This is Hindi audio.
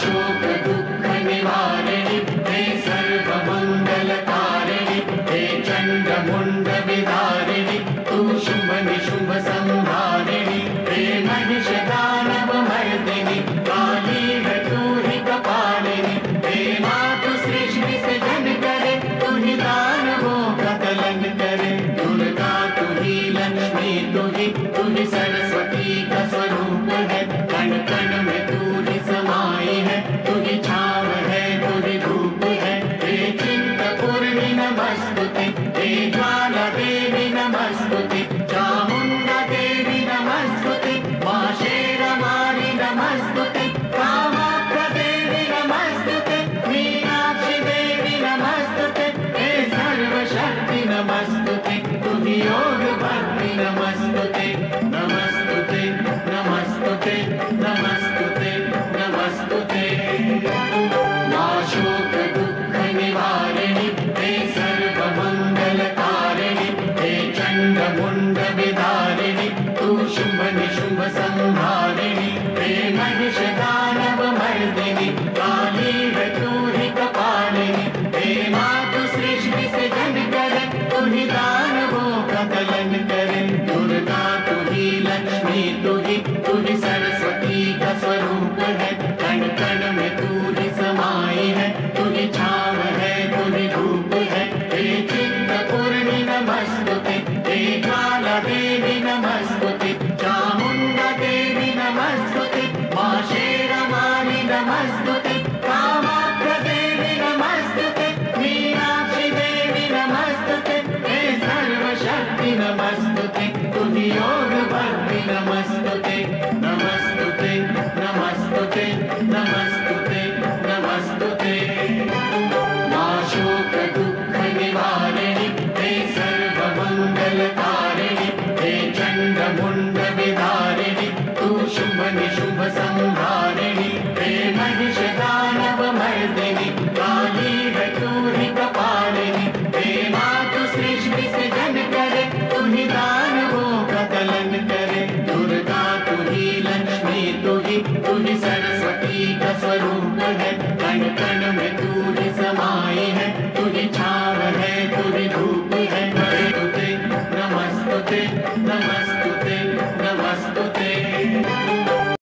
शोक दुःख निवारिणि हे सर्वमङ्गलकारिणि हे चण्डमुण्ड विदारिणि तू शुभ निशुभ संहारिणि हे महिष दानव मर्दिनि काली है तू ही कपालिनि हे मातु सृष्टि से जन करे तू ही दानवों का दलन करे दुर्गा तू ही लक्ष्मी तू ही सरस्वती का स्वरूप है कण कण में तू ही समाई है तू ही छाव है तू ही धूप है हे चिंतपूर्णि नमस्तुते हे ज्वाला देवी नमस्तुते चामुंडा देवी नमस्तुते मां शेरवाली नमस्तुते कामाख्या देवी नमस्तुते मीनाक्षी देवी नमस्तुते हे सर्वशक्ति नमस्तुते तू ही योग भक्ति नमस्तुते नमस्तुते नमस्तुते नमस्तुते नमस्तुते मां शोक दुःख निवारिणि हे सर्वमङ्गलकारिणि हे चण्डमुण्ड विदारिणि तू शुभ निशुभ संहारिणि हे महिष दानव मर्दिनि काली है तू ही कपालिनि हे मातु सृष्टि से जन करे तू ही दानवों का दलन करे दुर्गा तू ही लक्ष्मी तू ही सरस्वती का स्वरूप है कण कण में तू ही समाई है तू ही छाव है तू ही धूप है हे चिंतपूर्णि नमस्तुते हे ज्वाला देवी नमस्तुते चामुंडा देवी नमस्तुते मां शेरवाली नमस्तुते कामाख्या देवी नमस्तुते मीनाक्षी देवी नमस्तुते हे सर्वशक्ति नमस्तुते तू ही योग भक्ति नमस्तुते नमस्तुते नमस्तुते नमस्तुते नमस्तुते मां शोक दुःख निवारिणि हे सर्वमङ्गलकारिणि हे चण्डमुण्ड विदारिणि तू शुभ निशुभ संहारिणि हे महिष दानव मर्दिनि काली है तू ही कपालिनि हे मातु सृष्टि से जन करे तू ही दानवों का दलन करे दुर्गा तू ही लक्ष्मी तू ही सरस्वती का स्वरूप है कण कण में तू ही समाई है तू ही छाव है तू ही धूप है नमस्तुते नमस्तुते नमस्तुते